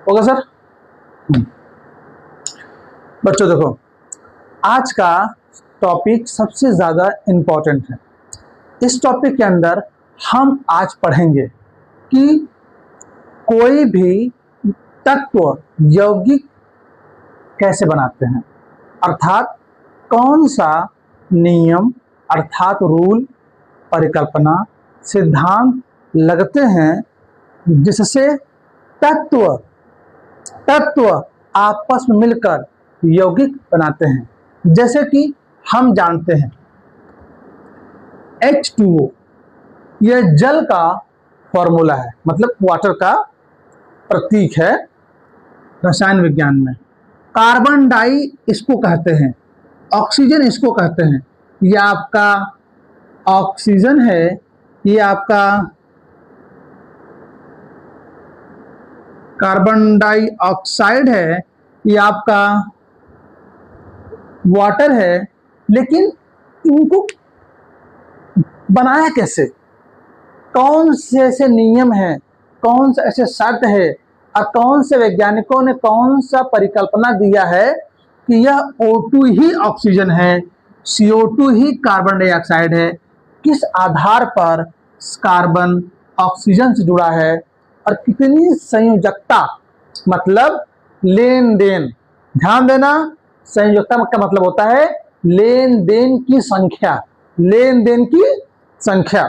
Okay sir. बच्चों देखो, आज का टॉपिक सबसे ज्यादा इंपॉर्टेंट है। इस टॉपिक के अंदर हम आज पढ़ेंगे कि कोई भी तत्व यौगिक कैसे बनाते हैं, अर्थात कौन सा नियम अर्थात रूल, परिकल्पना, सिद्धांत लगते हैं जिससे तत्व आपस में मिलकर यौगिक बनाते हैं। जैसे कि हम जानते हैं H2O यह जल का फॉर्मूला है, मतलब वाटर का प्रतीक है रसायन विज्ञान में। कार्बन डाई इसको कहते हैं, ऑक्सीजन इसको कहते हैं। ये आपका ऑक्सीजन है, ये आपका कार्बन डाइऑक्साइड है, ये आपका वाटर है। लेकिन इनको बनाया कैसे, कौन से ऐसे नियम हैं, कौन से ऐसे शर्त है और कौन से वैज्ञानिकों ने कौन सा परिकल्पना दिया है कि यह O2 ही ऑक्सीजन है, CO2 ही कार्बन डाइऑक्साइड है। किस आधार पर कार्बन ऑक्सीजन से जुड़ा है और कितनी संयोजकता, मतलब लेन देन, ध्यान देना, संयोजकता का मतलब होता है लेन देन की संख्या, लेन देन की संख्या।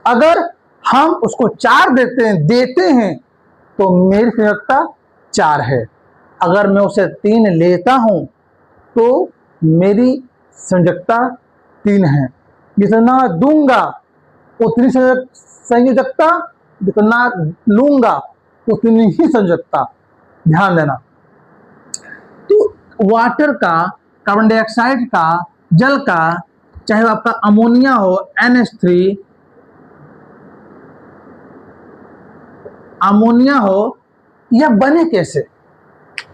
अगर हम उसको 4 देते हैं तो मेरी संयोजकता 4 है। अगर मैं उसे 3 लेता हूं तो मेरी संयोजकता 3 है। जितना दूंगा उतनी संयोजकता, जितना लूंगा उतनी ही संयोजकता, ध्यान देना। तो वाटर का, कार्बन डाइऑक्साइड का, जल का, चाहे वो आपका अमोनिया हो NH3, अमोनिया हो, यह बने कैसे,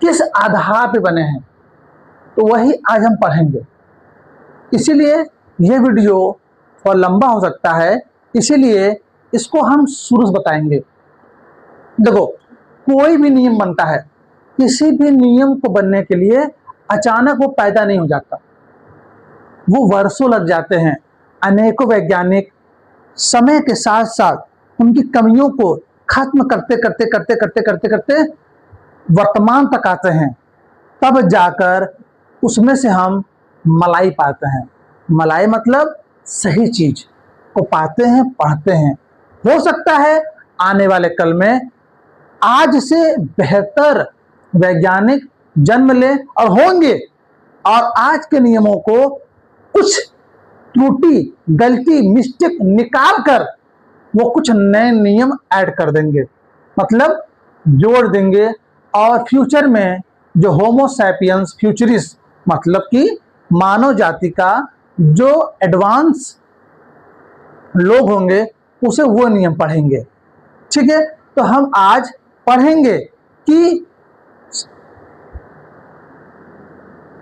किस आधार पे बने हैं, तो वही आज हम पढ़ेंगे। इसीलिए यह वीडियो और लंबा हो सकता है, इसीलिए इसको हम शुरू से बताएंगे। देखो, कोई भी नियम बनता है, किसी भी नियम को बनने के लिए अचानक वो पैदा नहीं हो जाता, वो वर्षों लग जाते हैं। अनेकों वैज्ञानिक समय के साथ साथ उनकी कमियों को खत्म करते करते करते करते करते करते वर्तमान तक आते हैं, तब जाकर उसमें से हम मलाई पाते हैं। मलाई मतलब सही चीज को पाते हैं, पढ़ते हैं। हो सकता है आने वाले कल में आज से बेहतर वैज्ञानिक जन्म ले और होंगे, और आज के नियमों को कुछ त्रुटि, गलती, मिस्टेक निकाल कर वो कुछ नए नियम ऐड कर देंगे, मतलब जोड़ देंगे। और फ्यूचर में जो होमो सैपियंस फ्यूचरिस्ट, मतलब कि मानव जाति का जो एडवांस लोग होंगे, उसे वो नियम पढ़ेंगे। ठीक है, तो हम आज पढ़ेंगे कि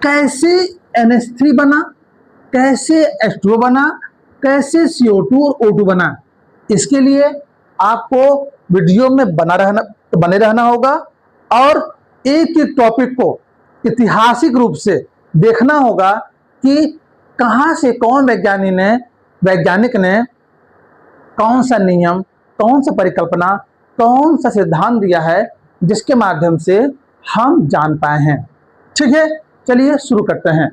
कैसे NH3 बना, कैसे H2O बना, कैसे CO2 और O2 बना। इसके लिए आपको वीडियो में बने रहना होगा और एक एक टॉपिक को ऐतिहासिक रूप से देखना होगा कि कहां से कौन वैज्ञानिक ने कौन सा नियम, कौन सा परिकल्पना, कौन सा सिद्धांत दिया है, जिसके माध्यम से हम जान पाए हैं। ठीक है, चलिए शुरू करते हैं।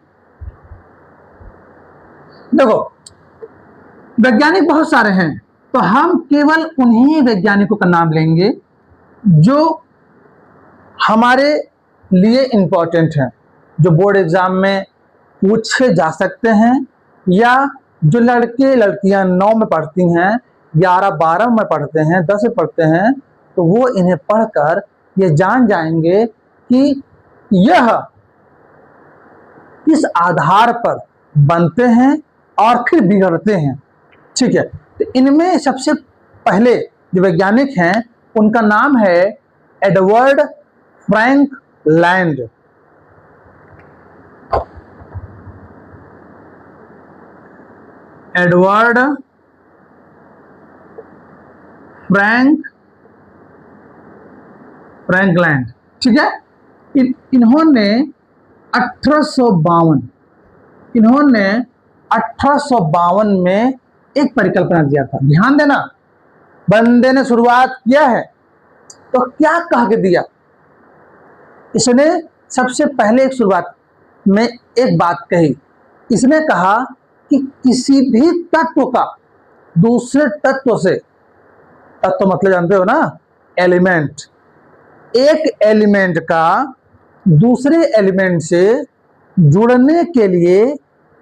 देखो, वैज्ञानिक बहुत सारे हैं, तो हम केवल उन्हीं वैज्ञानिकों का नाम लेंगे जो हमारे लिए इंपॉर्टेंट हैं, जो बोर्ड एग्जाम में पूछे जा सकते हैं, या जो लड़के लड़कियां 9 में पढ़ती हैं, 11 12 में पढ़ते हैं, 10 में पढ़ते हैं, तो वो इन्हें पढ़कर ये जान जाएंगे कि यह किस आधार पर बनते हैं और फिर बिगड़ते हैं। ठीक है, तो इनमें सबसे पहले जो वैज्ञानिक हैं उनका नाम है Edward Frank land. Edward Frank land. ठीक है। इन्होंने 1852 में एक परिकल्पना दिया था। ध्यान देना, बंदे ने शुरुआत किया है तो क्या कह के दिया। इसने सबसे पहले एक शुरुआत में एक बात कही। इसने कहा कि किसी भी तत्व का दूसरे तत्व से, तत्व मतलब जानते हो ना, एलिमेंट, एक एलिमेंट का दूसरे एलिमेंट से जुड़ने के लिए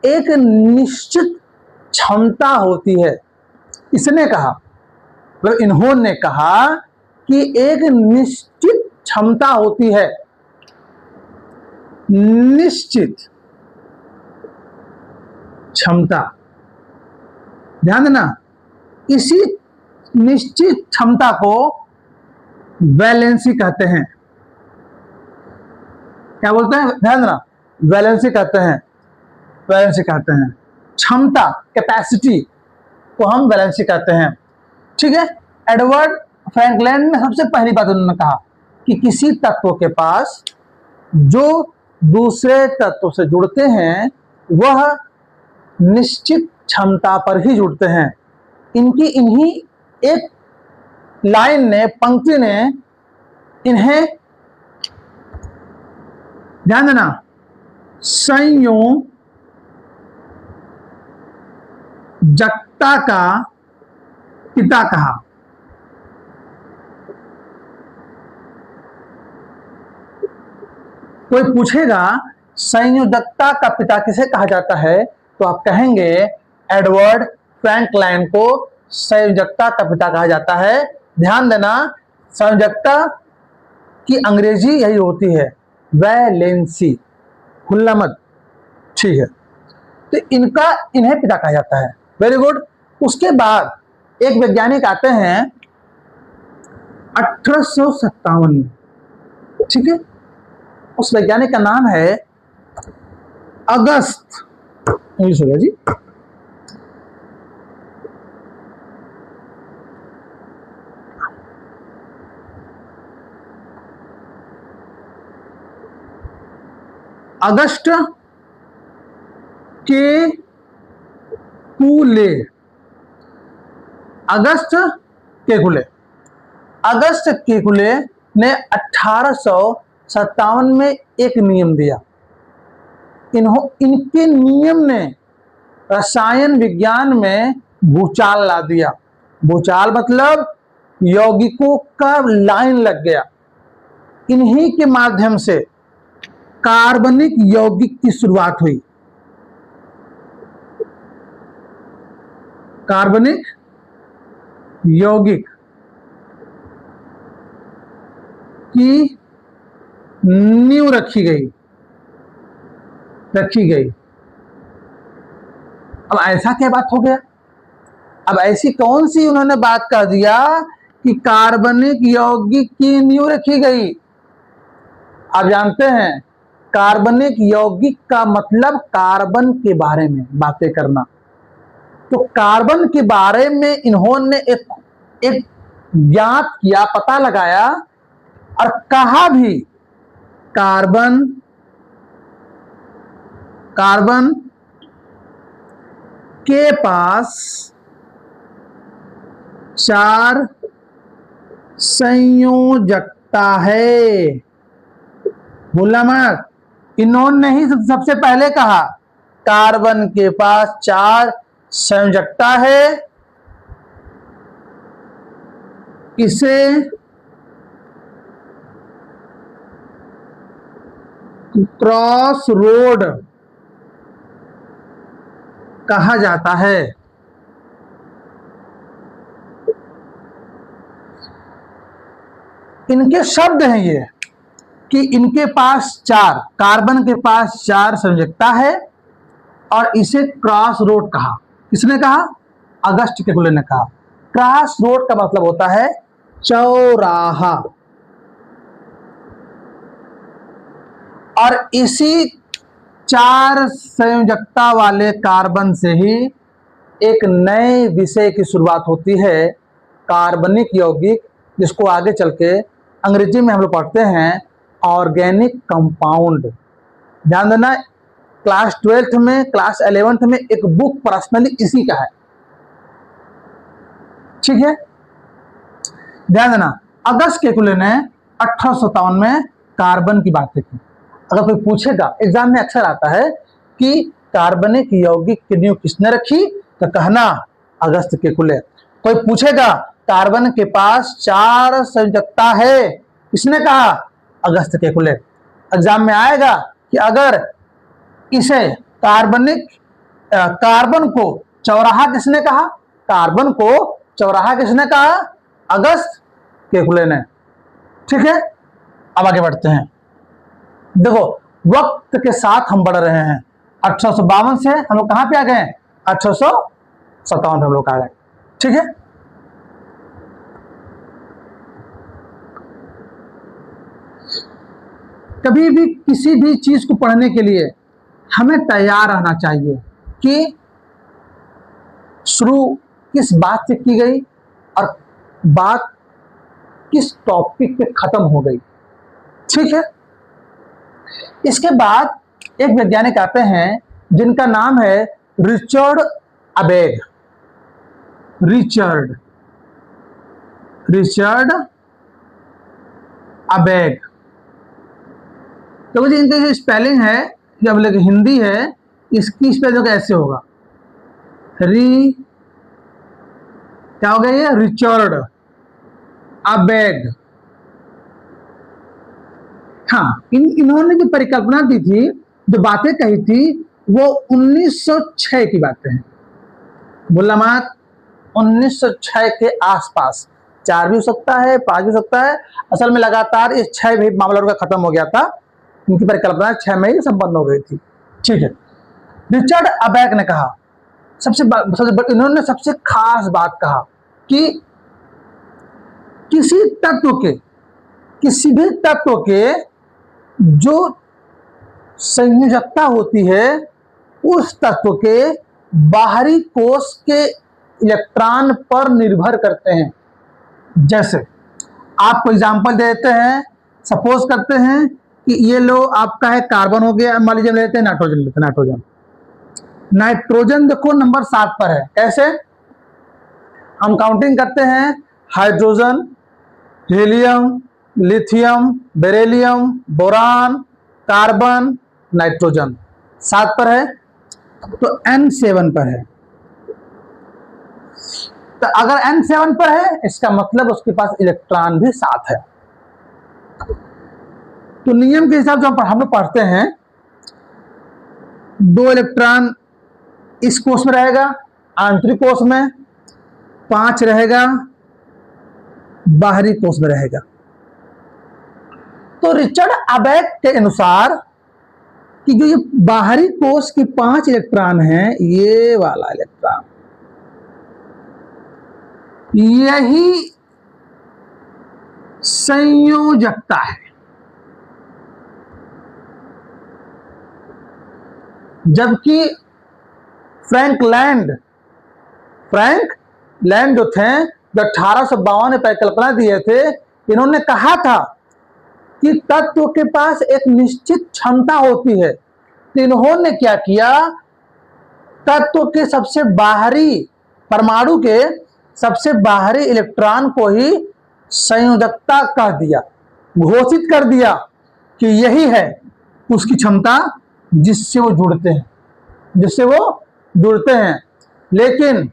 एक निश्चित क्षमता होती है। इसने कहा, मतलब इन्होंने कहा कि एक निश्चित क्षमता होती है, निश्चित क्षमता। ध्यान देना, इसी निश्चित क्षमता को वैलेंसी कहते हैं। क्या बोलते हैं? ध्यान देना, वैलेंसी कहते हैं, वैलेंसी कहते हैं। क्षमता, कैपेसिटी को हम वैलेंसी कहते हैं। ठीक है। एडवर्ड फ्रैंकलिन ने सबसे पहली बात उन्होंने कहा कि किसी तत्व के पास जो दूसरे तत्व से जुड़ते हैं वह निश्चित क्षमता पर ही जुड़ते हैं। इनकी इन्हीं एक लाइन ने, पंक्ति ने इन्हें, ध्यान देना, संयोजकता का पिता कहा। कोई पूछेगा संयोजकता का पिता किसे कहा जाता है, तो आप कहेंगे एडवर्ड फ्रैंकलिन को संयोजकता का पिता कहा जाता है। ध्यान देना, संयोजकता की अंग्रेजी यही होती है, वैलेंसी। भूलना मत, ठीक है। तो इन्हें पिता कहा जाता है। Very good. उसके बाद एक वैज्ञानिक आते हैं 1857 में, ठीक है। उस वैज्ञानिक का नाम है अगस्त, इंग्लिश हो गया जी, अगस्ट केकुले। अगस्त केकुले ने 1857 में एक नियम दिया। इनके नियम ने रसायन विज्ञान में भूचाल ला दिया। भूचाल मतलब यौगिकों का लाइन लग गया। इन्हीं के माध्यम से कार्बनिक यौगिक की शुरुआत हुई। कार्बनिक यौगिक की नींव रखी गई। अब ऐसा क्या बात हो गया? अब ऐसी कौन सी उन्होंने बात कह दिया कि कार्बनिक यौगिक की नींव रखी गई? आप जानते हैं कार्बनिक यौगिक का मतलब कार्बन के बारे में बातें करना। तो कार्बन के बारे में इन्होंने एक ज्ञात किया, पता लगाया और कहा भी कार्बन के पास 4 संयोजकता है। भूलना मत, इन्होंने ही सबसे पहले कहा कार्बन के पास 4 संयोजकता है। इसे क्रॉस रोड कहा जाता है। इनके शब्द हैं ये कि इनके पास 4, कार्बन के पास 4 संयोजकता है और इसे क्रॉस रोड कहा। किसने कहा? अगस्त केकुले ने कहा। क्रॉस रोड का मतलब होता है चौराहा। और इसी 4 संयोजकता वाले कार्बन से ही एक नए विषय की शुरुआत होती है, कार्बनिक यौगिक, जिसको आगे चल के अंग्रेजी में हम लोग पढ़ते हैं ऑर्गेनिक कंपाउंड। ध्यान देना, क्लास 12th में, क्लास 11th में एक बुक पर्सनली इसी का है, ठीक है। ध्यान देना, अगस्त केकुले ने 1857 में कार्बन की बात की। अगर कोई पूछेगा, एग्जाम में अक्सर आता है कि कार्बनिक यौगिक की नींव किसने रखी, तो कहना अगस्त केकुले। कोई पूछेगा कार्बन के पास 4 संयोजकता है, किसने कहा, अगस्त केकुले। एग्जाम में आएगा कि अगर इसे कार्बन को चौराहा किसने कहा, कार्बन को चौराहा किसने कहा, अगस्त केकुले ने, ठीक है। अब आगे बढ़ते हैं। देखो, वक्त के साथ हम बढ़ रहे हैं। 1852 से हम लोग कहां पे आ गए, 1857 हम लोग आ गए, ठीक है। कभी भी किसी भी चीज को पढ़ने के लिए हमें तैयार रहना चाहिए कि शुरू किस बात से की गई और बात किस टॉपिक पे खत्म हो गई, ठीक है। इसके बाद एक वैज्ञानिक आते हैं जिनका नाम है रिचर्ड अबेग। रिचर्ड अबेग। तो मुझे इनका जो स्पेलिंग है, जब लेकिन हिंदी है, इसकी स्पेलिंग कैसे होगा, क्या हो गया ये, रिचर्ड अबेग। हाँ, इन्होंने जो परिकल्पना दी थी, जो बातें कही थी, वो 1906 की बातें हैं। भूलना मत, 1906 के आसपास, 4 भी हो सकता है, 5 भी हो सकता है। असल में लगातार इस 6 भी मामला उनका खत्म हो गया था, इनकी परिकल्पना 6 में ही संपन्न हो गई थी, ठीक है। रिचर्ड अबेग ने कहा, इन्होंने सबसे खास बात कहा कि किसी भी तत्व के जो संयोजकता होती है, उस तत्व के बाहरी कोश के इलेक्ट्रॉन पर निर्भर करते हैं। जैसे आपको एग्जांपल देते हैं, सपोज करते हैं कि ये लो आपका है कार्बन हो गया, मान लीजिए लेते हैं नाइट्रोजन, लेते हैं नाइट्रोजन देखो नंबर 7 पर है। कैसे हम काउंटिंग करते हैं, hydrogen, helium, lithium, beryllium, boron, carbon, nitrogen 7 पर है, तो N 7 पर है। तो अगर N 7 पर है, इसका मतलब उसके पास इलेक्ट्रॉन भी 7 है। तो नियम के हिसाब से हम लोग पढ़ते हैं, 2 इलेक्ट्रॉन इस कोश में रहेगा, आंतरिक कोश में 5 रहेगा, बाहरी कोश में रहेगा। तो रिचर्ड अबेग के अनुसार कि जो ये बाहरी कोश की 5 इलेक्ट्रॉन हैं, ये वाला इलेक्ट्रॉन, यही संयोजकता है। जबकि फ्रैंक लैंड जो थे, जो 1852 में परिकल्पना दिए थे, इन्होंने कहा था कि तत्व के पास एक निश्चित क्षमता होती है। तो इन्होंने क्या किया, तत्व के सबसे बाहरी, परमाणु के सबसे बाहरी इलेक्ट्रॉन को ही संयोजकता कह दिया, घोषित कर दिया कि यही है उसकी क्षमता जिससे वो जुड़ते हैं। लेकिन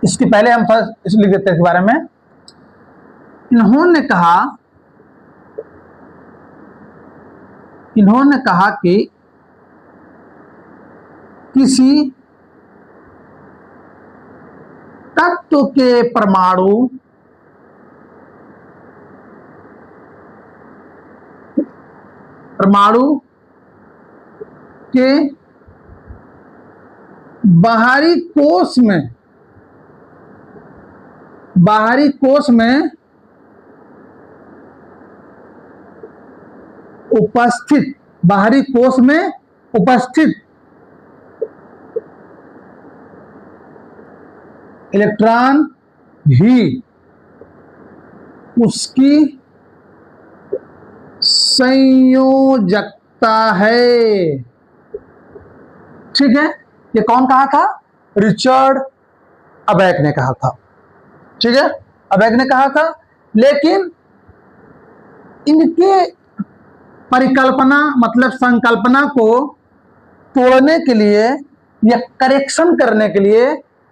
इसके पहले हम लिख देते हैं इस बारे में। इन्होंने कहा कि किसी तत्व के परमाणु के बाहरी कोश में उपस्थित इलेक्ट्रॉन ही उसकी संयोजकता है। ठीक है, ये कौन कहा था? रिचर्ड अबैक ने कहा था। ठीक है, अबैक ने कहा था। लेकिन इनके परिकल्पना मतलब संकल्पना को तोड़ने के लिए या करेक्शन करने के लिए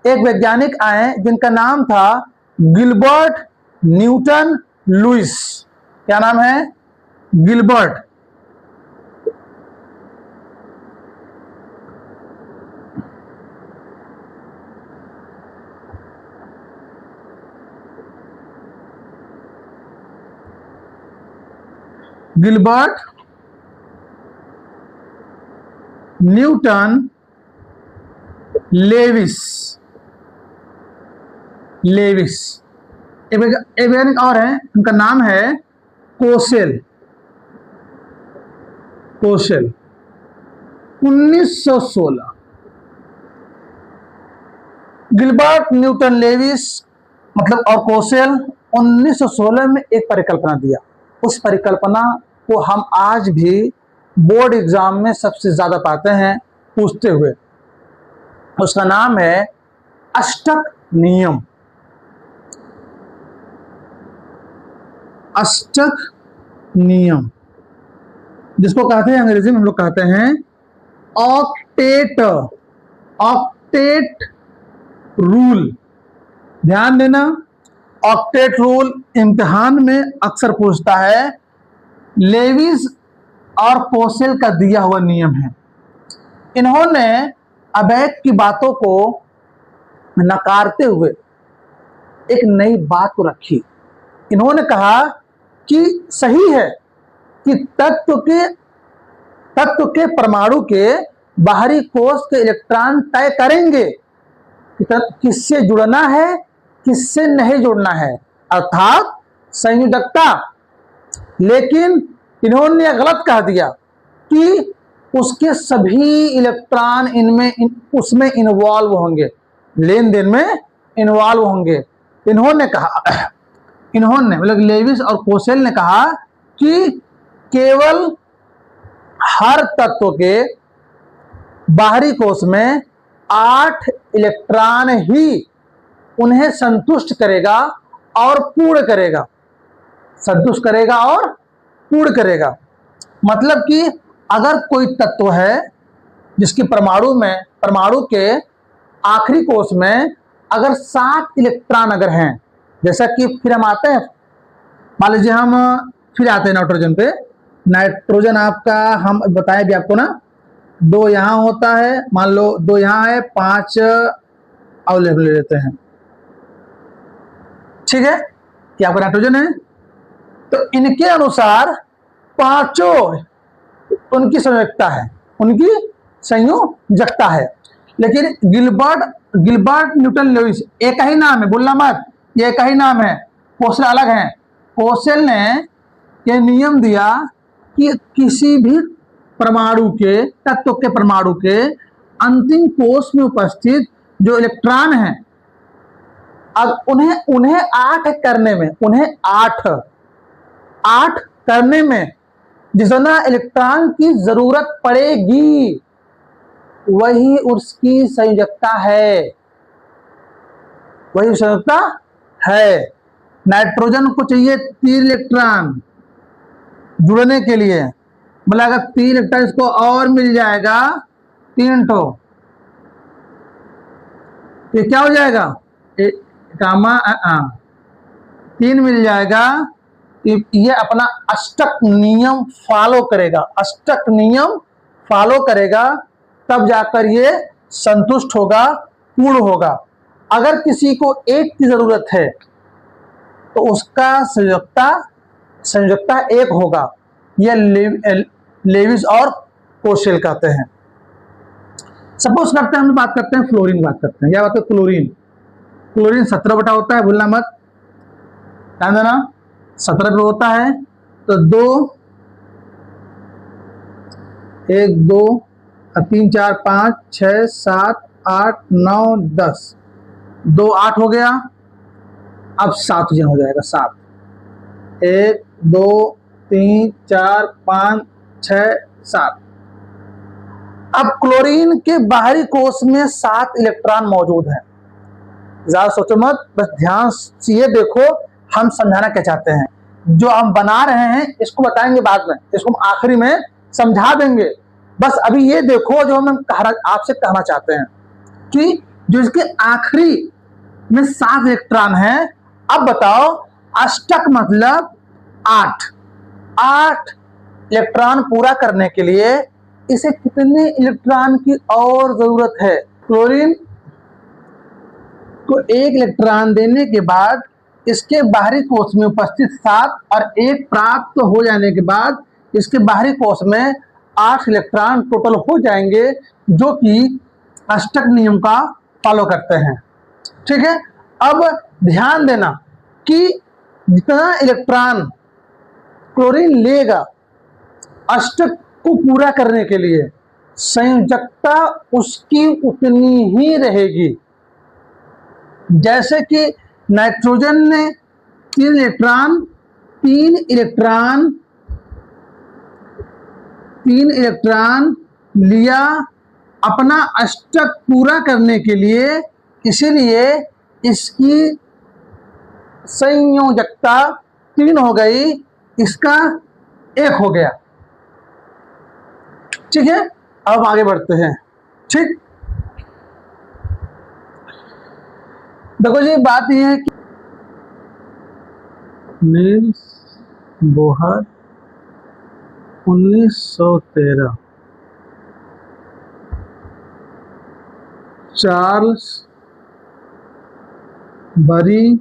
एक वैज्ञानिक आए जिनका नाम था गिलबर्ट न्यूटन लुइस। क्या नाम है? गिलबर्ट। Gilbert Newton Lewis. एक वैज्ञानिक और है, उनका नाम है कोसेल। 1916 गिलबर्ट न्यूटन लेविस मतलब और कोसेल 1916 में एक परिकल्पना दिया। उस परिकल्पना को हम आज भी बोर्ड एग्जाम में सबसे ज्यादा पाते हैं पूछते हुए। उसका नाम है अष्टक नियम। अष्टक नियम जिसको कहते हैं अंग्रेजी में हम लोग कहते हैं ऑक्टेट रूल। ध्यान देना, ऑक्टेट रूल इम्तिहान में अक्सर पूछता है। लेविस और कोसेल का दिया हुआ नियम है। इन्होंने अबैक की बातों को नकारते हुए एक नई बात को रखी। इन्होंने कहा कि सही है कि तत्व के परमाणु के बाहरी कोश के इलेक्ट्रॉन तय करेंगे कि किससे जुड़ना है किससे नहीं जुड़ना है, अर्थात संयोजकता। लेकिन इन्होंने गलत कह दिया कि उसके सभी इलेक्ट्रॉन उसमें इन्वॉल्व होंगे, लेन देन में इन्वॉल्व होंगे। इन्होंने मतलब लेविस और कोसेल ने कहा कि केवल हर तत्व के बाहरी कोश में 8 इलेक्ट्रॉन ही उन्हें संतुष्ट करेगा और पूर्ण करेगा। संतुष्ट करेगा और पूर्ण करेगा मतलब कि अगर कोई तत्व है जिसके परमाणु के आखिरी कोश में अगर 7 इलेक्ट्रॉन अगर हैं, जैसा कि फिर हम आते हैं, मान लीजिए हम फिर आते हैं नाइट्रोजन पे। नाइट्रोजन आपका हम बताए भी आपको ना, 2 यहाँ होता है, मान लो 2 यहाँ है, 5 अवेलेबल ले लेते हैं। ठीक है, ये आपका नाइट्रोजन है। तो इनके अनुसार पांचों उनकी संयोजकता है। लेकिन गिलबर्ट न्यूटन लुइस एक ही नाम है, बोलना मत, ये एक ही नाम है, कोसेल अलग है। कोसेल ने यह नियम दिया कि किसी भी तत्व के परमाणु के अंतिम कोश में उपस्थित जो इलेक्ट्रॉन हैं, अब उन्हें 8 करने में जितना इलेक्ट्रॉन की जरूरत पड़ेगी वही उसकी संयोजकता है। नाइट्रोजन को चाहिए 3 इलेक्ट्रॉन जुड़ने के लिए, मतलब अगर 3 इलेक्ट्रॉन इसको और मिल जाएगा 3 ठो, ये क्या हो जाएगा? 3 मिल जाएगा। ये अपना अष्टक नियम फॉलो करेगा, तब जाकर ये संतुष्ट होगा, पूर्ण होगा। अगर किसी को 1 की जरूरत है तो उसका संयोजकता 1 होगा। यह लेविस और कोसेल कहते हैं। सपोज करते हैं हम बात करते हैं फ्लोरीन, क्या बात है? क्लोरीन 17 बटा होता है, भूलना मत, ध्यान देना, 17 पे होता है। तो 1 2 3 4 5 6 7 8 9 10, 2 8 हो गया। अब 7 हो जाएगा, 7 1 2 3 4 5 6 7। अब क्लोरीन के बाहरी कोश में 7 इलेक्ट्रॉन मौजूद हैं। ज्यादा सोचो मत, बस ध्यान से ये देखो हम समझाना क्या चाहते हैं। जो हम बना रहे हैं इसको बताएंगे बाद में, इसको हम आखिरी में समझा देंगे। बस अभी ये देखो जो हम आपसे कहना चाहते हैं कि जो इसके आखिरी में 7 इलेक्ट्रॉन है। अब बताओ अष्टक मतलब 8 इलेक्ट्रॉन पूरा करने के लिए इसे कितने इलेक्ट्रॉन की और जरूरत है। क्लोरीन को 1 इलेक्ट्रॉन देने के बाद इसके बाहरी कोश में उपस्थित 7 और 1 प्राप्त हो जाने के बाद इसके बाहरी कोश में 8 इलेक्ट्रॉन टोटल हो जाएंगे, जो कि अष्टक नियम का फॉलो करते हैं। ठीक है, अब ध्यान देना कि जितना इलेक्ट्रॉन क्लोरीन लेगा अष्टक को पूरा करने के लिए, संयोजकता उसकी उतनी ही रहेगी। जैसे कि नाइट्रोजन ने 3 इलेक्ट्रॉन लिया अपना अष्टक पूरा करने के लिए, इसीलिए इसकी संयोजकता 3 हो गई, इसका 1 हो गया। ठीक है, अब आगे बढ़ते हैं। ठीक, देखो जी बात यह है कि नील्स बोहर 1913, चार्ल्स बरी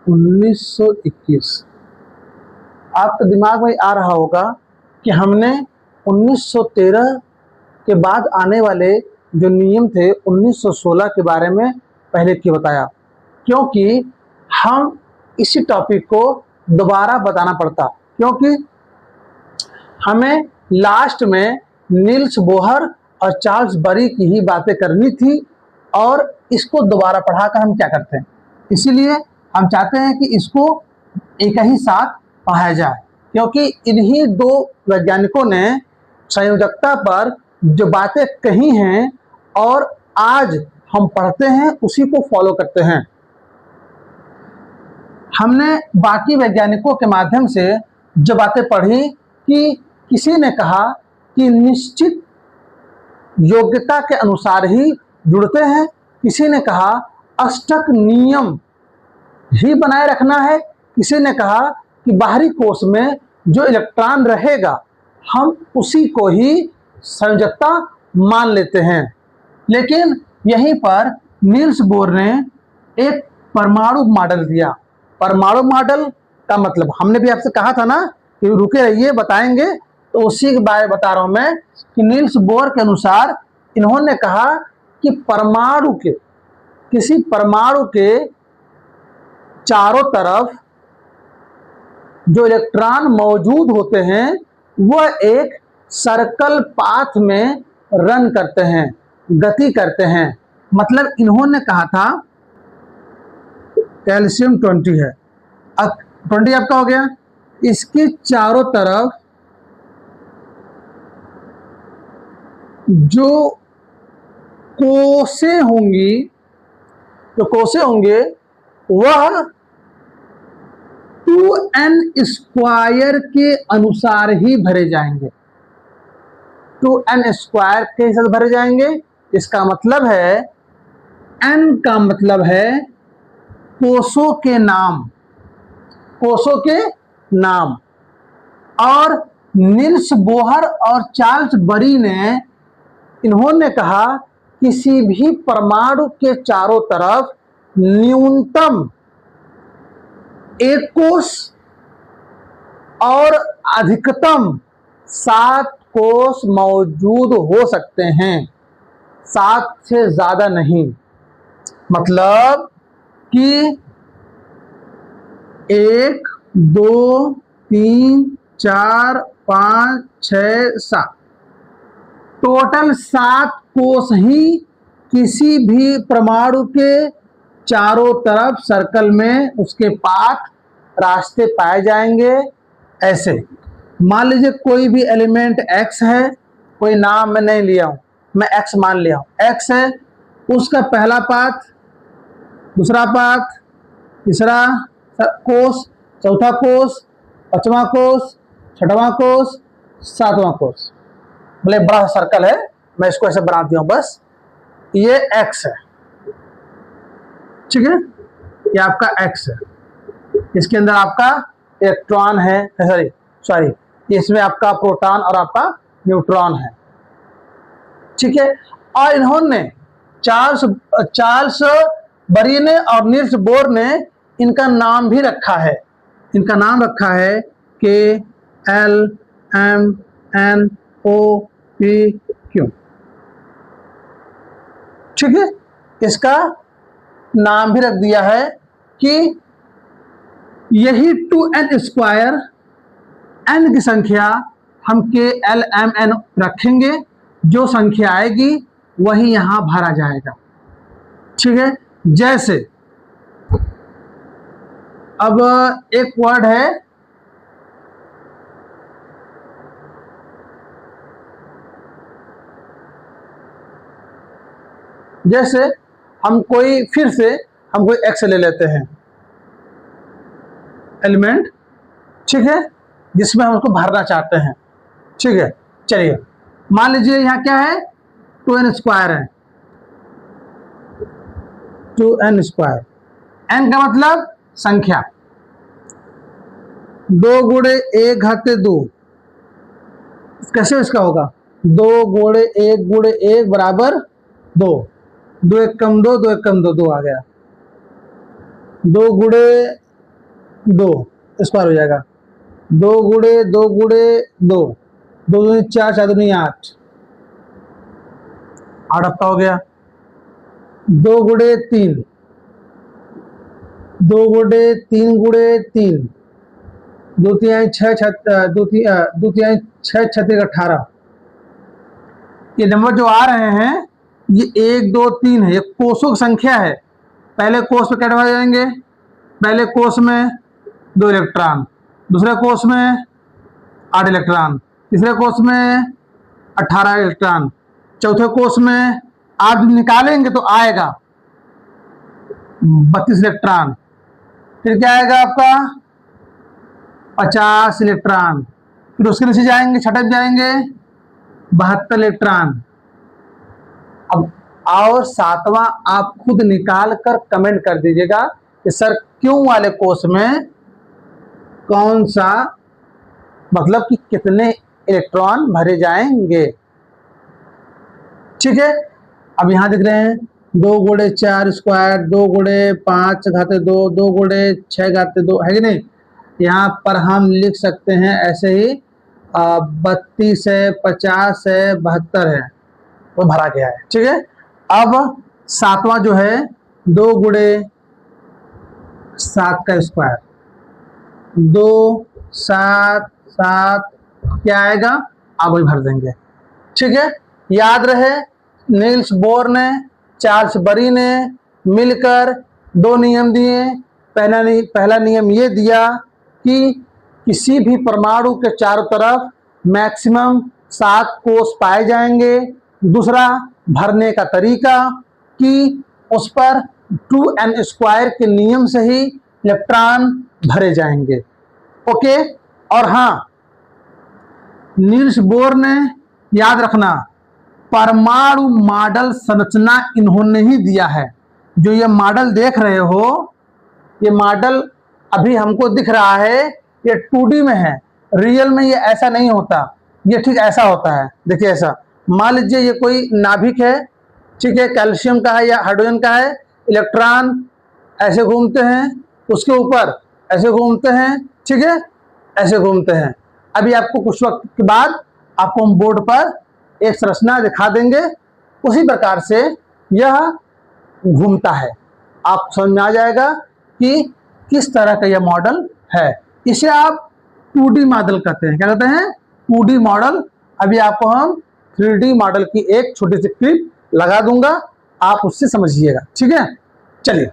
1921। आपके दिमाग में आ रहा होगा कि हमने 1913 के बाद आने वाले जो नियम थे 1916 के बारे में पहले क्यों बताया, क्योंकि हम इसी टॉपिक को दोबारा बताना पड़ता, क्योंकि हमें लास्ट में नील्स बोहर और चार्ल्स बरी की ही बातें करनी थी और इसको दोबारा पढ़ाकर हम क्या करते हैं, इसीलिए हम चाहते हैं कि इसको एक ही साथ पढ़ाया जाए, क्योंकि इन्हीं 2 वैज्ञानिकों ने संयोजकता पर जो बातें कही हैं और आज हम पढ़ते हैं उसी को फॉलो करते हैं। हमने बाकी वैज्ञानिकों के माध्यम से जो बातें पढ़ी कि किसी ने कहा कि निश्चित योग्यता के अनुसार ही जुड़ते हैं, किसी ने कहा अष्टक नियम ही बनाए रखना है, किसी ने कहा कि बाहरी कोश में जो इलेक्ट्रॉन रहेगा हम उसी को ही संयोजकता मान लेते हैं। लेकिन यहीं पर नील्स बोर ने एक परमाणु मॉडल दिया। परमाणु मॉडल का मतलब हमने भी आपसे कहा था ना कि रुके रहिए बताएंगे, तो उसी के बारे में बता रहा हूं मैं कि नील्स बोर के अनुसार इन्होंने कहा कि परमाणु के किसी परमाणु के चारों तरफ जो इलेक्ट्रॉन मौजूद होते हैं वह एक सर्कल पाथ में रन करते हैं, गति करते हैं। मतलब इन्होंने कहा था कैल्शियम 20 है, अब 20 आपका हो गया, इसके चारों तरफ जो कोसें होंगे वह 2n² के अनुसार ही भरे जाएंगे, 2n² के हिसाब भरे जाएंगे। इसका मतलब है n का मतलब है कोषों के नाम। और नील्स बोहर और चार्ल्स बरी ने इन्होंने कहा किसी भी परमाणु के चारों तरफ न्यूनतम 1 कोष और अधिकतम 7 कोष मौजूद हो सकते हैं, 7 से ज्यादा नहीं। मतलब कि 1 2 3 4 5 6 7 टोटल 7 कोष ही किसी भी परमाणु के चारों तरफ सर्कल में उसके पाथ रास्ते पाए जाएंगे। ऐसे मान लीजिए कोई भी एलिमेंट x है, कोई नाम मैं नहीं लिया हूं, मैं x मान लिया हूं, x है, उसका पहला पाथ, दूसरा पाथ, तीसरा कोष, चौथा कोष, पांचवा कोष, छठवां कोष, सातवां कोष। बोले बड़ा सर्कल है, मैं इसको ऐसे बना दिया हूं बस, ये x है, ठीक है, ये आपका x है, इसके अंदर आपका इलेक्ट्रॉन है, सॉरी इसमें आपका प्रोटॉन और आपका न्यूट्रॉन है, ठीक है। और इन्होंने चार्ल्स बरीने और नील्स बोर ने इनका नाम भी रखा है, इनका नाम रखा है KLMNOPQ, ठीक है। इसका नाम भी रख दिया है कि यही 2n², n की संख्या हम KLMN रखेंगे, जो संख्या आएगी वही यहां भरा जाएगा, ठीक है। जैसे अब एक वर्ड है जैसे हम कोई x ले लेते हैं एलिमेंट, ठीक है, जिसमें हम उसको भरना चाहते हैं, ठीक है। चलिए मान लीजिए यहाँ क्या है, 2n² है, 2n², n का मतलब संख्या, 2 × 1 2, कैसे इसका होगा, 2 × 1 × 1 बराबर 2, 2 1 कम 2, 2 1 कम 2, 2 आ गया, 2 × 2 स्क्वायर हो जाएगा, 2 × 2 × 2, 2 दूनी 4, 4 दूनी 8, 8 आपका हो गया, 2 × 3, 2 × 3 × 3, 2 3 6, 2 3 6 36 18। ये नंबर जो आ रहे हैं ये 1 2 3 है, ये कोषों की संख्या है। पहले कोष में क्या डिवाइड जाएंगे, पहले कोष में 2 इलेक्ट्रॉन, दूसरे कोष में 8 इलेक्ट्रॉन, तीसरे कोष में 18 इलेक्ट्रॉन, चौथे कोष में आप निकालेंगे तो आएगा 32 इलेक्ट्रॉन, फिर क्या आएगा आपका 50 इलेक्ट्रॉन, फिर उसके नीचे जाएंगे, छठे में जाएंगे 72 इलेक्ट्रॉन। अब और सातवां आप खुद निकाल कर कमेंट कर दीजिएगा कि सर क्यों वाले कोष में कौन सा, मतलब कि कितने इलेक्ट्रॉन भरे जाएंगे, ठीक है। अब यहां दिख रहे हैं 2 × 4 स्क्वायर, 2 × 5 घाते 2, 2 × 6 घाते 2, है कि नहीं। यहाँ पर हम लिख सकते हैं ऐसे ही 32 है, 50 है, 72 है, वो भरा गया है, ठीक है। अब सातवां जो है 2 × 7 का स्क्वायर, 2 7 7 क्या आएगा, आप वही भर देंगे, ठीक है। याद रहे नील्स बोर ने, चार्ल्स बरी ने मिलकर 2 नियम दिए। पहला नियम ये दिया कि किसी भी परमाणु के चारों तरफ मैक्सिमम 7 कोष पाए जाएंगे। दूसरा भरने का तरीका कि उस पर 2n² के नियम से ही इलेक्ट्रॉन भरे जाएंगे, ओके। और हाँ, नील्स बोर ने, याद रखना, परमाणु मॉडल संरचना इन्होंने ही दिया है। जो ये मॉडल देख रहे हो, ये मॉडल अभी हमको दिख रहा है, ये 2D में है, रियल में ये ऐसा नहीं होता, ये ठीक ऐसा होता है। देखिए ऐसा, मान लीजिए ये कोई नाभिक है, ठीक है, कैल्शियम का है या हाइड्रोजन का है, इलेक्ट्रॉन ऐसे घूमते हैं, उसके ऊपर ऐसे घूमते हैं, ठीक है, ऐसे घूमते हैं। अभी आपको कुछ वक्त के बाद आपको हम बोर्ड पर एक संरचना दिखा देंगे, उसी प्रकार से यह घूमता है, आप समझ में आ जाएगा कि किस तरह का यह मॉडल है। इसे आप 2D मॉडल कहते हैं। क्या कहते हैं? 2D model. अभी आपको हम 3D मॉडल की एक छोटी सी क्लिप लगा दूंगा, आप उससे समझिएगा, ठीक है। चलिए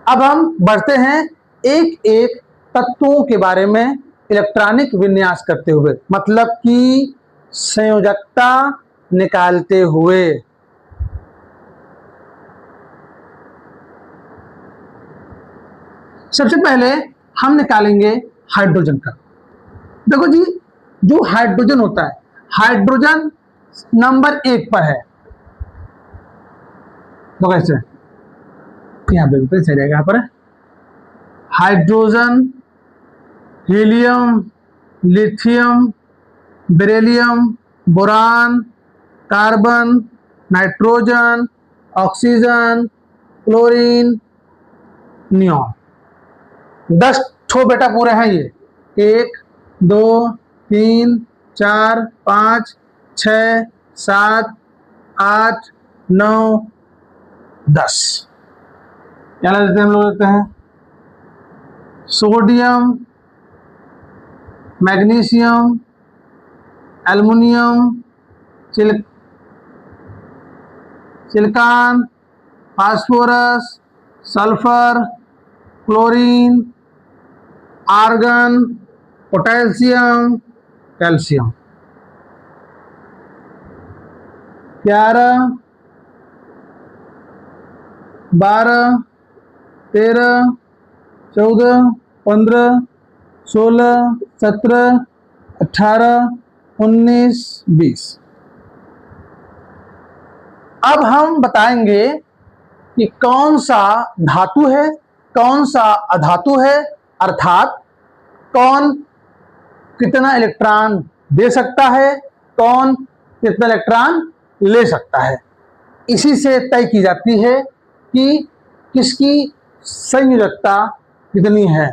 अब हम बढ़ते हैं एक एक तत्वों के बारे में इलेक्ट्रॉनिक विन्यास करते हुए, मतलब कि संयोजकता निकालते हुए। सबसे पहले हम निकालेंगे हाइड्रोजन का। देखो जी, जो हाइड्रोजन होता है, हाइड्रोजन नंबर 1 पर है। तो कैसे, यहाँ बिल्कुल सही रहेगा। यहाँ पर hydrogen, helium, lithium, beryllium, boron, carbon, nitrogen, oxygen, chlorine, neon. 10 ठो बेटा पूरे हैं ये। 1 2 3 4 5 6 7 8 9 10। क्या लेते हैं हम लोग? लेते हैं sodium, magnesium, aluminium, silicon, phosphorus, sulphur, chlorine, argon, potassium, calcium. 11 12 13 14 15 16 17 18 19 20। अब हम बताएंगे कि कौन सा धातु है, कौन सा अधातु है, अर्थात कौन कितना इलेक्ट्रॉन दे सकता है, कौन कितना इलेक्ट्रॉन ले सकता है। इसी से तय की जाती है कि किसकी संयोजकता कितनी है।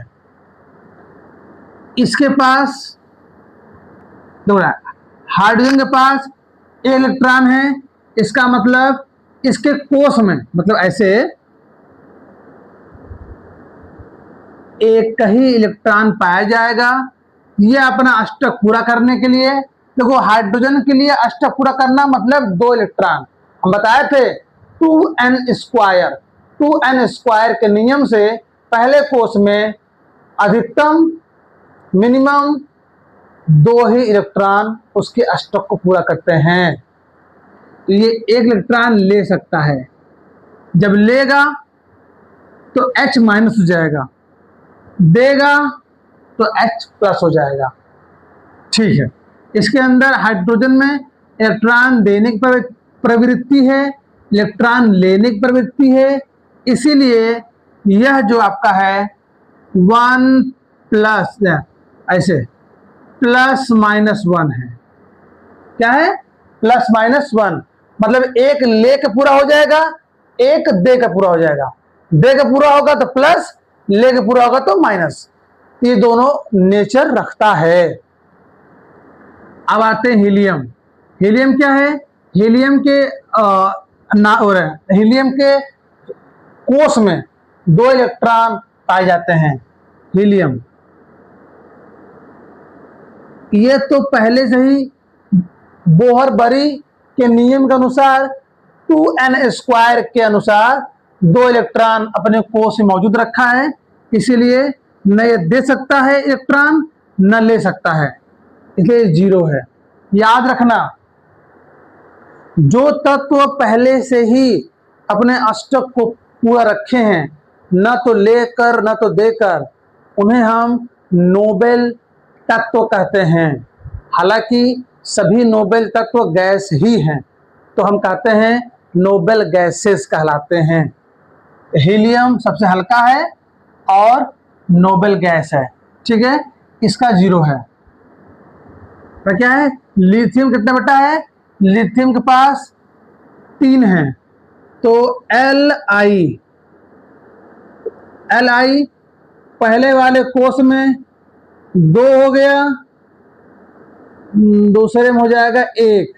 इसके पास हाइड्रोजन के पास 1 इलेक्ट्रॉन है, इसका मतलब इसके कोष में, मतलब ऐसे एक ही इलेक्ट्रॉन पाया जाएगा। यह अपना अष्टक पूरा करने के लिए, देखो हाइड्रोजन के लिए अष्टक पूरा करना मतलब 2 इलेक्ट्रॉन। हम बताए थे 2n²। 2n² के नियम से पहले कोष में अधिकतम मिनिमम 2 ही इलेक्ट्रॉन उसके अष्टक को पूरा करते हैं। तो ये 1 इलेक्ट्रॉन ले सकता है। जब लेगा तो H- हो जाएगा, देगा तो H+ हो जाएगा। ठीक है, इसके अंदर हाइड्रोजन में इलेक्ट्रॉन देने की प्रवृत्ति है, इलेक्ट्रॉन लेने की प्रवृत्ति है। इसीलिए यह जो आपका है 1+ ऐसे +-1 है। क्या है? +-1, मतलब 1 ले के पूरा हो जाएगा, 1 दे के पूरा हो जाएगा। दे के पूरा होगा तो प्लस, ले के पूरा होगा तो माइनस। ये दोनों नेचर रखता है। अब आते हैं हीलियम। हीलियम क्या है? हीलियम के हीलियम के कोष में 2 इलेक्ट्रॉन पाए जाते हैं। हीलियम ये तो पहले से ही बोहर-बरी के नियम के अनुसार 2n² के अनुसार 2 इलेक्ट्रॉन अपने कोष में मौजूद रखा है। इसीलिए न ये दे सकता है इलेक्ट्रॉन, न ले सकता है, इसलिए 0 है। याद रखना, जो तत्व पहले से ही अपने अष्टक को पूरा रखे हैं, न तो लेकर न तो देकर, उन्हें हम नोबेल तत्व कहते हैं। हालांकि सभी नोबेल तत्व गैस ही हैं, तो हम कहते हैं नोबेल गैसेस कहलाते हैं। हीलियम सबसे हल्का है और नोबेल गैस है। ठीक है, इसका 0 है। तो क्या है? लिथियम कितना बेटा है? लिथियम के पास 3 है, तो Li पहले वाले कोष में 2 हो गया, दूसरे में हो जाएगा 1।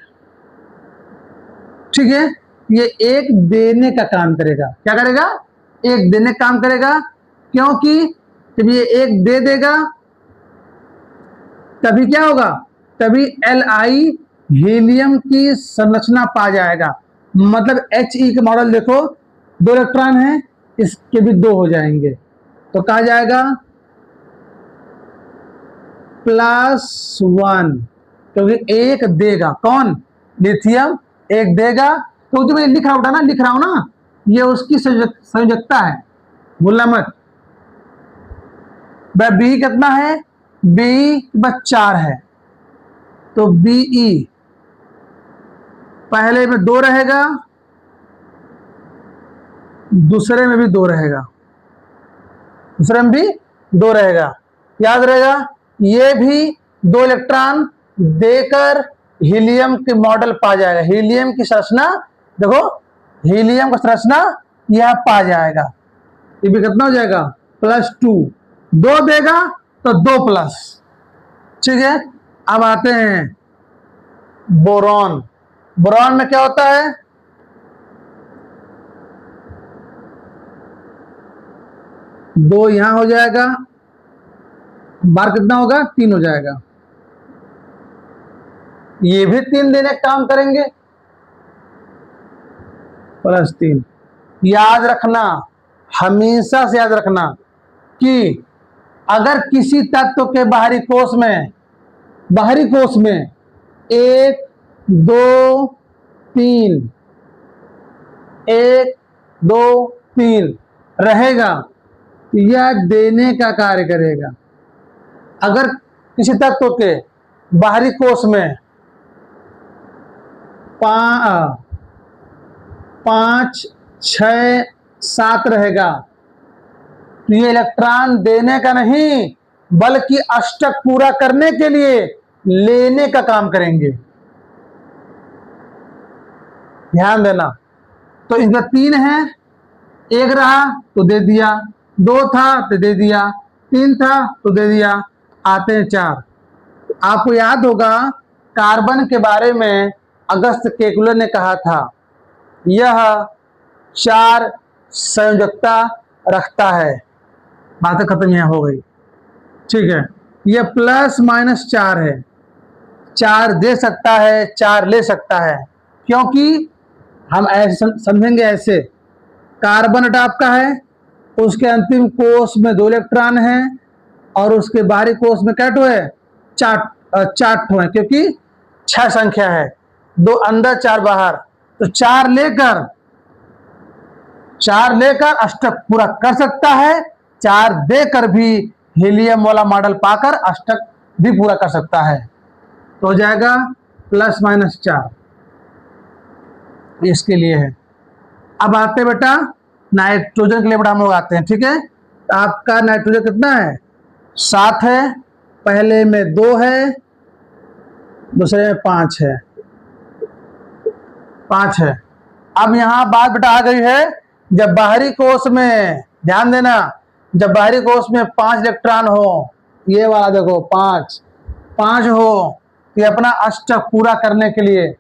ठीक है, ये 1 देने का काम करेगा। क्या करेगा? 1 देने का काम करेगा, क्योंकि जब ये 1 दे देगा तभी क्या होगा? तभी Li हीलियम की संरचना पा जाएगा। मतलब He के मॉडल देखो, 2 इलेक्ट्रॉन हैं, इसके भी 2 हो जाएंगे, तो कहा जाएगा +1, क्योंकि एक देगा कौन, लिथियम एक देगा। तो जो मैं लिख रहा हूं ना, ये उसकी संयोजकता है, भूलना मत। बी कितना है, बी बस 4 है, तो Be पहले में 2 रहेगा, दूसरे में भी 2 रहेगा, दूसरे में भी 2 रहेगा। याद रहेगा, ये भी 2 इलेक्ट्रॉन देकर हीलियम के मॉडल पा जाएगा। हीलियम की संरचना देखो, हीलियम का संरचना यह पा जाएगा। ये भी कितना हो जाएगा, +2, 2 देगा तो 2+। ठीक है, अब आते हैं बोरॉन। बोरॉन में क्या होता है, दो यहां हो जाएगा, बार कितना होगा, 3 हो जाएगा। ये भी 3 देने का काम करेंगे, +3। याद रखना, हमेशा से याद रखना कि अगर किसी तत्व के बाहरी कोश में 1 2 3 1 2 3 रहेगा, तो यह देने का कार्य करेगा। अगर किसी तत्व के बाहरी कोश में 5 6 7 रहेगा, तो ये इलेक्ट्रॉन देने का नहीं बल्कि अष्टक पूरा करने के लिए लेने का काम करेंगे। ध्यान देना, तो इसमें 3 है, 1 रहा तो दे दिया, 2 था तो दे दिया, 3 था तो दे दिया। आते हैं 4। आपको याद होगा कार्बन के बारे में अगस्त केकुलर ने कहा था, यह 4 संयोजकता रखता है। बातें खत्म यहाँ हो गई। ठीक है, यह +-4 है, 4 दे सकता है, 4 ले सकता है, क्योंकि हम ऐसे समझेंगे, ऐसे कार्बन आपका है, उसके अंतिम कोश में 2 इलेक्ट्रॉन हैं और उसके बाहरी कोश में क्या है, 4 ठो है, क्योंकि 6 संख्या है, 2 अंदर 4 बाहर, तो 4 लेकर अष्टक पूरा कर सकता है, 4 देकर भी हीलियम वाला मॉडल पाकर अष्टक भी पूरा कर सकता है। तो हो जाएगा +-4, इसके लिए है। अब आते हैं बेटा नाइट्रोजन के लिए, बेटा हम लोग आते हैं। ठीक है, तो आपका नाइट्रोजन कितना है, 7 है, पहले में 2 है, दूसरे में 5 है, 5 है। अब यहां बात बेटा आ गई है, जब बाहरी कोश में, ध्यान देना, जब बाहरी कोश में 5 इलेक्ट्रॉन हो, ये वाला देखो 5 हो, ये अपना अष्टक पूरा करने के लिए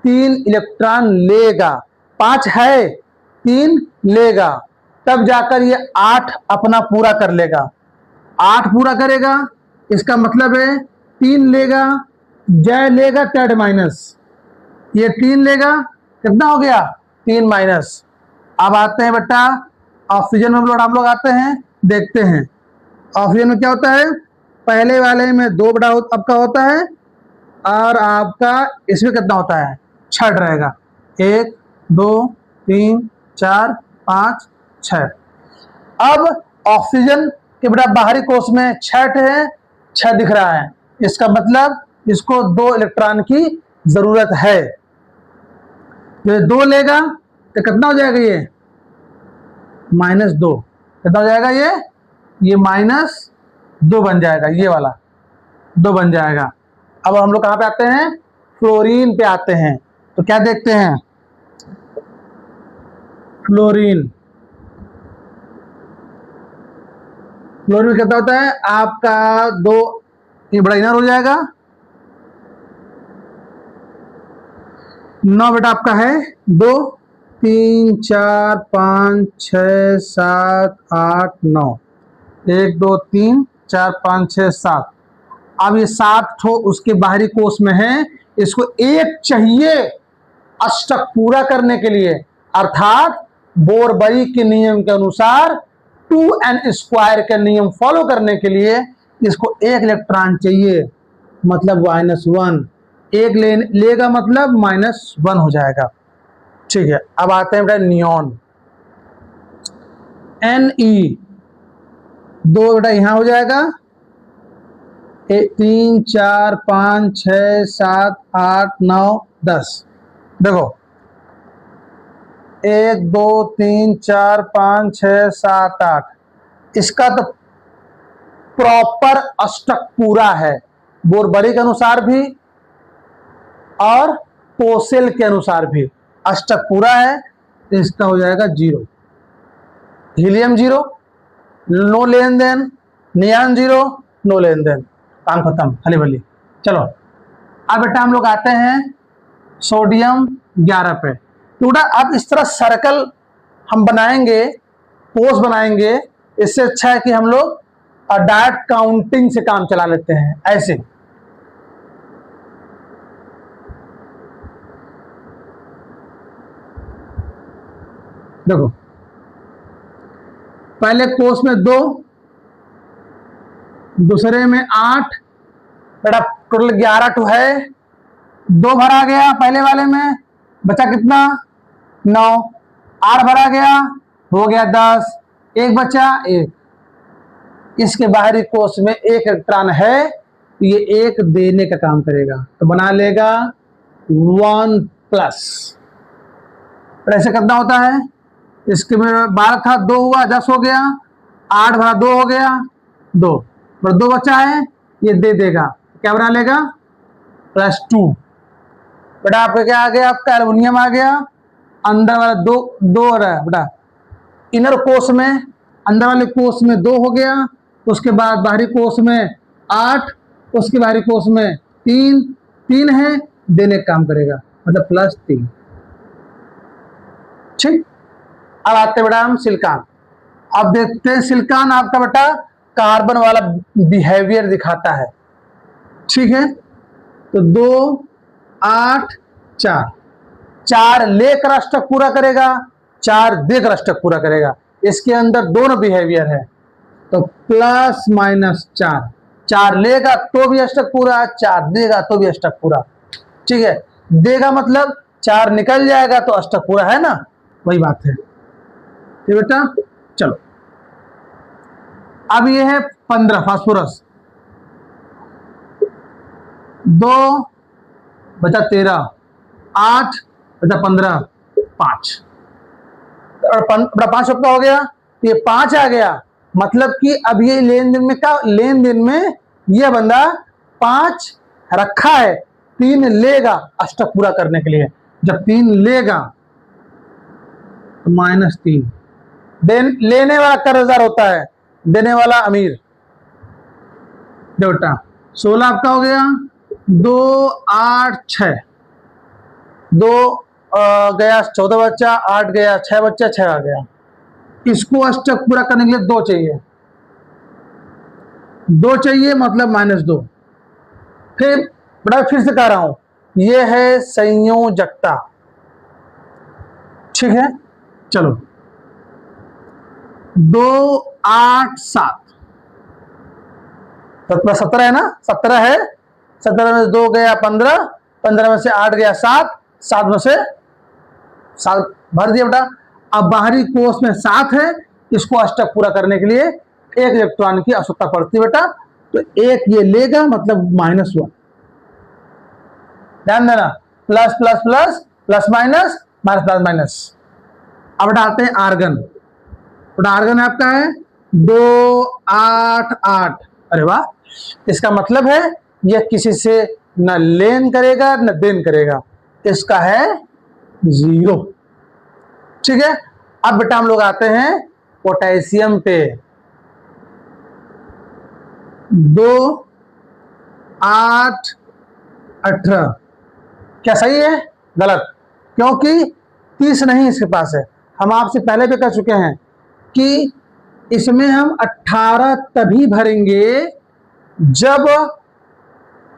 3 इलेक्ट्रॉन लेगा। 5 है, 3 लेगा, तब जाकर ये 8 अपना पूरा कर लेगा। 8 पूरा करेगा, इसका मतलब है 3 लेगा, जय लेगा टेड माइनस, ये 3 लेगा, कितना हो गया, 3-। अब आते हैं बेटा ऑक्सीजन में, हम लोग आते हैं, देखते हैं ऑक्सीजन में क्या होता है। पहले वाले में 2 बटा आपका होता है, और आपका इसमें कितना होता है, 6 रहेगा, 1 2 3 4 5 6। अब ऑक्सीजन के बेटा बाहरी कोश में 6 है, 6 दिख रहा है, इसका मतलब इसको 2 इलेक्ट्रॉन की जरूरत है। ये 2 लेगा तो कितना हो जाएगा, ये -2, कितना हो जाएगा, ये -2 बन जाएगा, ये वाला 2 बन जाएगा। अब हम लोग कहाँ पे आते हैं, फ्लोरीन पे आते हैं। तो क्या देखते हैं, फ्लोरीन में कितना होता है आपका 2, ये बड़ा इनर हो जाएगा, 9 बेटा आपका है, 2 3 4 5 6 7 8 9, 1 2 3 4 5 6 7। अब ये 7 ठो उसके बाहरी कोश में है, इसको 1 चाहिए अष्टक पूरा करने के लिए, अर्थात बोरबरी के नियम के अनुसार 2n² के नियम फॉलो करने के लिए इसको एक इलेक्ट्रॉन चाहिए, मतलब -1, एक लेगा मतलब -1 हो जाएगा। ठीक है, अब आते हैं बेटा नियॉन। Ne 2 बेटा यहां हो जाएगा, 3 4 5 6 7 8 9 10। देखो 1 2 3 4 5 6 7 8, इसका तो प्रॉपर अष्टक पूरा है, बोरबरी के अनुसार भी और पोसेल के अनुसार भी अष्टक पूरा है, तो इसका हो जाएगा 0। हीलियम 0, नो लेन देन, नियॉन 0, नो लेन देन, काम खत्म, खाली भली। चलो अब बेटा हम लोग आते हैं सोडियम 11 पे। तो बेटा अब इस तरह सर्कल हम बनाएंगे, पोज बनाएंगे, इससे अच्छा है कि हम लोग डायरेक्ट काउंटिंग से काम चला लेते हैं। ऐसे देखो, पहले कोर्स में 2, दूसरे में 8, बेटा टोटल 11 तो है, 2 भरा गया पहले वाले में, बचा कितना 9, 8 भरा गया, हो गया 10, 1 बचा 1। इसके बाहरी कोष में 1 इलेक्ट्रॉन है, ये 1 देने का काम करेगा, तो बना लेगा 1+। ऐसे करना होता है। इसके में 12 था, 2 हुआ, 10 हो गया, 8 भरा 2 हो गया, 2 पर 2 बचा है, ये दे देगा, क्या बना लेगा +2। बेटा आपका क्या आ गया, आपका एल्युमिनियम आ गया, अंदर वाला 2 रहा है बेटा, इनर कोष में, अंदर वाले कोष में 2 हो गया, उसके बाद बाहरी कोष में 8, उसके बाहरी कोष में 3 है, देने का काम करेगा, मतलब +3। ठीक, अब आते बेटा हम सिलिकॉन। अब देखते हैं सिलिकॉन आपका बेटा कार्बन वाला बिहेवियर दिखाता है। ठीक है, तो 2 8 4 लेकर अष्टक पूरा करेगा, 4 देकर अष्टक पूरा करेगा। इसके अंदर दोनों बिहेवियर है, तो +-4, 4 लेगा तो भी अष्टक पूरा, 4 देगा तो भी अष्टक पूरा। ठीक है, देगा मतलब 4 निकल जाएगा तो अष्टक पूरा है ना, वही बात है। ठीक बेटा, चलो अब ये है 15 फास्फोरस, 2 बचा 13, 8 बचा 15, 5, और 5 आपका हो गया, ये 5 आ गया, मतलब कि अब ये लेन देन में ये बंदा 5 रखा है, 3 लेगा अष्टक पूरा करने के लिए। जब 3 लेगा तो -3, लेने वाला कर्जदार होता है, देने वाला अमीर। बेटा 16 आपका हो गया, 2 8 6, 2 गया, 14 बच्चा, 8 गया, 6 बच्चा, 6 आ गया। इसको अष्टक पूरा करने के लिए 2 चाहिए, 2 चाहिए मतलब -2। फिर बड़ा फिर से कह रहा हूं, ये है संयोजकता। ठीक है, चलो 2 8 7, 17 है ना, 17 है, 17 में से 2 गया 15, 15 में से 8 गया 7, 7 में से 7 भर दिया बेटा। अब बाहरी कोष में 7 है, इसको अष्टक पूरा करने के लिए 1 इलेक्ट्रॉन की आवश्यकता पड़ती है बेटा, तो 1 ये लेगा मतलब -1। ध्यान देना, plus plus plus, plus minus, minus plus minus. अब बेटा आते हैं आर्गन। बेटा आर्गन आपका है 2 8 8, अरे वाह, इसका मतलब है यह किसी से न लेन करेगा न देन करेगा, इसका है 0। ठीक है, अब बेटा हम लोग आते हैं पोटेशियम पे। 2 8 18, क्या सही है गलत? क्योंकि 30 नहीं इसके पास है। हम आपसे पहले भी कह चुके हैं कि इसमें हम 18 तभी भरेंगे जब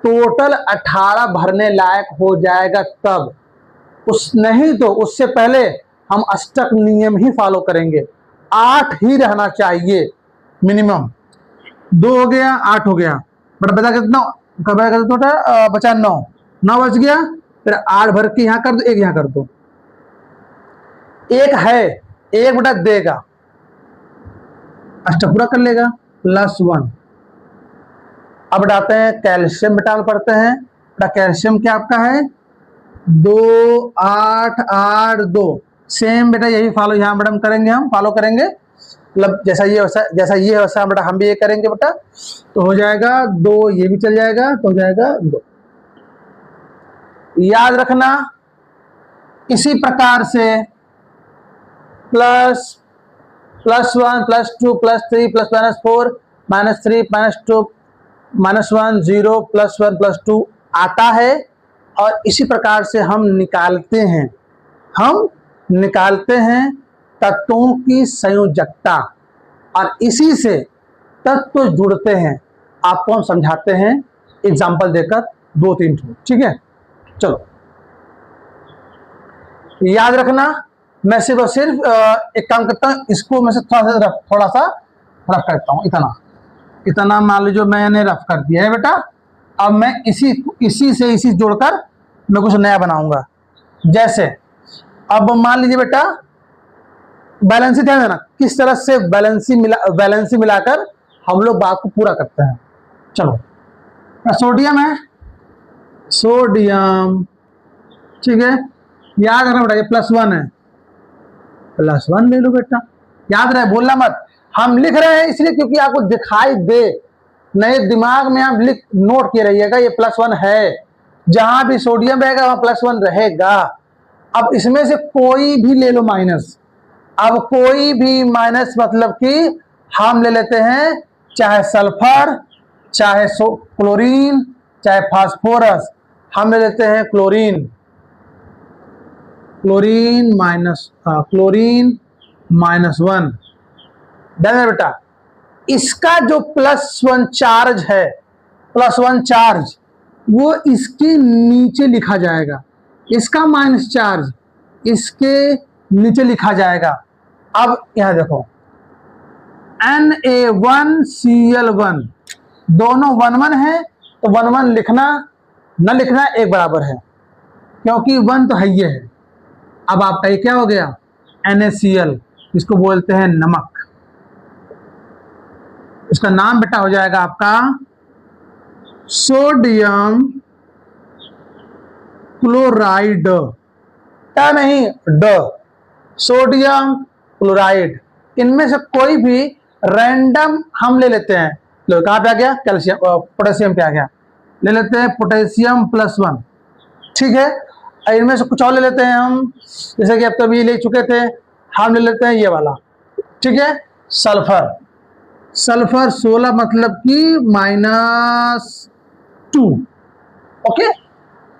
टोटल 18 भरने लायक हो जाएगा, तब नहीं तो उससे पहले हम अष्टक नियम ही फॉलो करेंगे, 8 ही रहना चाहिए मिनिमम। 2 हो गया, 8 हो गया, बट बचा कितना, बचा 9, 9 बच गया, फिर 8 भर के यहाँ कर दो, 1 यहाँ कर दो, 1 है, 1 बटा देगा, अष्टक पूरा कर लेगा, +1। अब बढ़ाते हैं कैल्शियम, बेटा पढ़ते हैं, बेटा कैल्शियम क्या आपका है 2 8 8 2, सेम बेटा यही फॉलो यहाँ मैडम करेंगे, हम फॉलो करेंगे, मतलब जैसा ये है वैसा बेटा हम भी ये करेंगे बेटा, तो हो जाएगा 2, ये भी चल जाएगा, तो हो जाएगा 2। याद रखना इसी प्रकार से +1 +2 +3 +4 -3 -2 -1 0 +1 +2 आता है, और इसी प्रकार से हम निकालते हैं तत्वों की संयोजकता, और इसी से तत्व जुड़ते हैं। आपको हम समझाते हैं एग्जाम्पल देकर 2-3 ठो, ठीक है। चलो याद रखना, मैं सिर्फ और सिर्फ एक काम करता हूँ, इसको मैं से थोड़ा सा रफ करता हूँ, इतना मान लीजिए मैंने रफ कर दिया है बेटा। अब मैं इसी जोड़कर मैं कुछ नया बनाऊंगा। जैसे अब मान लीजिए बेटा बैलेंसी, ध्यान देना किस तरह से बैलेंसी मिलाकर हम लोग बात को पूरा करते हैं। चलो सोडियम है, सोडियम, ठीक है, याद रखना बेटा ये +1 है, +1 ले लो बेटा, याद रहे, बोलना मत। हम लिख रहे हैं इसलिए क्योंकि आपको दिखाई दे, नए दिमाग में आप नोट किए रहिएगा ये +1 है, जहां भी सोडियम रहेगा वहां +1 रहेगा। अब इसमें से कोई भी ले लो माइनस, अब कोई भी माइनस मतलब कि हम ले लेते हैं चाहे सल्फर, चाहे क्लोरीन, चाहे फास्फोरस, हम ले लेते हैं क्लोरीन -1। देखिए बेटा इसका जो +1 चार्ज है, +1 चार्ज वो इसके नीचे लिखा जाएगा, इसका माइनस चार्ज इसके नीचे लिखा जाएगा। अब यहां देखो Na1Cl1 दोनों 1-1 है, तो 1-1 लिखना न लिखना एक बराबर है, क्योंकि 1 तो है ही है। अब आपका ये क्या हो गया NaCl, इसको बोलते हैं नमक, इसका नाम बेटा हो जाएगा आपका सोडियम क्लोराइड, क्या नहीं सोडियम क्लोराइड। इनमें से कोई भी रैंडम हम ले लेते हैं, लो कहाँ पे आ गया कैल्शियम, पोटेशियम पे आ गया, ले लेते हैं पोटेशियम +1, ठीक है। इनमें से कुछ और ले लेते हैं हम, जैसे कि अब तो अभी ले चुके थे, हम ले लेते हैं ये वाला, ठीक है, सल्फर 16 मतलब कि -2, ओके।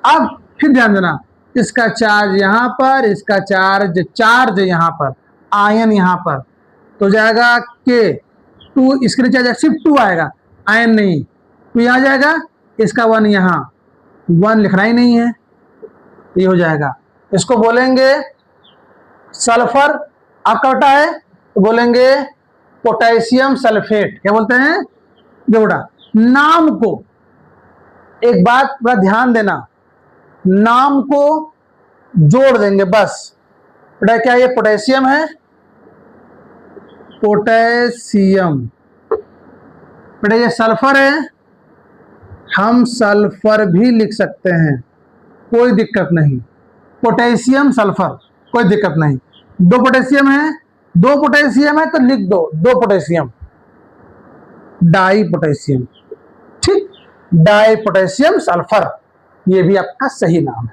अब फिर ध्यान देना इसका चार्ज यहाँ पर, इसका चार्ज यहाँ पर, आयन यहाँ पर, तो जाएगा K2, इसके नीचे जाएगा सिर्फ 2 आएगा, आयन नहीं, तो यहाँ जाएगा, इसका 1 यहाँ, 1 लिखना ही नहीं है, ये हो जाएगा। इसको बोलेंगे सल्फर, आपका बेटा है तो बोलेंगे पोटेशियम सल्फेट, क्या बोलते हैं बेटा। नाम को एक बात बड़ा ध्यान देना, नाम को जोड़ देंगे बस बेटा, क्या ये पोटेशियम है, पोटेशियम, बेटा ये सल्फर है, हम सल्फर भी लिख सकते हैं, कोई दिक्कत नहीं, पोटेशियम सल्फर कोई दिक्कत नहीं। 2 पोटेशियम है, 2 पोटेशियम है तो लिख दो 2 पोटेशियम, डाई पोटेशियम, ठीक, डाई पोटेशियम सल्फर, ये भी आपका सही नाम है।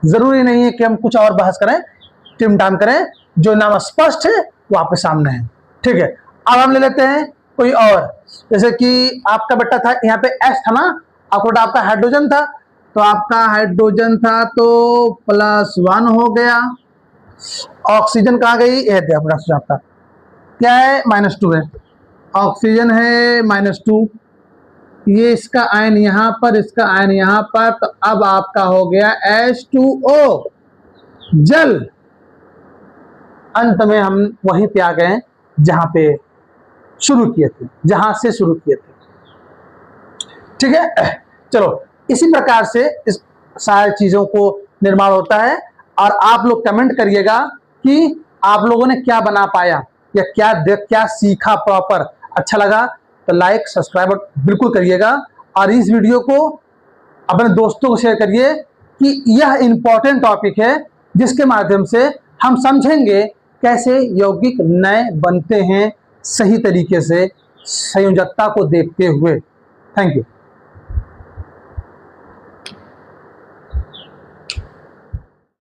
जरूरी नहीं है कि हम कुछ और बहस करें, टिमटाम करें, जो नाम स्पष्ट है वो आपके सामने है, ठीक है। अब हम ले लेते हैं कोई और, जैसे कि आपका बेटा था यहाँ पे S था ना, आपका हाइड्रोजन था, तो आपका हाइड्रोजन था तो +1 हो गया। ऑक्सीजन कहाँ गई, ये आपका क्या है -2 है, ऑक्सीजन है -2, ये इसका आयन यहाँ पर, इसका आयन यहाँ पर, तो अब आपका हो गया H2O जल। अंत में हम वहीं पे आ गए जहां पे शुरू किए थे, जहां से शुरू किए थे। ठीक है। चलो, इसी प्रकार से इस सारी चीजों को निर्माण होता है। और आप लोग कमेंट करिएगा कि आप लोगों ने क्या बना पाया या क्या सीखा प्रॉपर। अच्छा लगा तो लाइक सब्सक्राइब बिल्कुल करिएगा, और इस वीडियो को अपने दोस्तों को शेयर करिए कि यह इंपॉर्टेंट टॉपिक है, जिसके माध्यम से हम समझेंगे कैसे यौगिक नए बनते हैं सही तरीके से संयोजकता को देखते हुए। Thank you.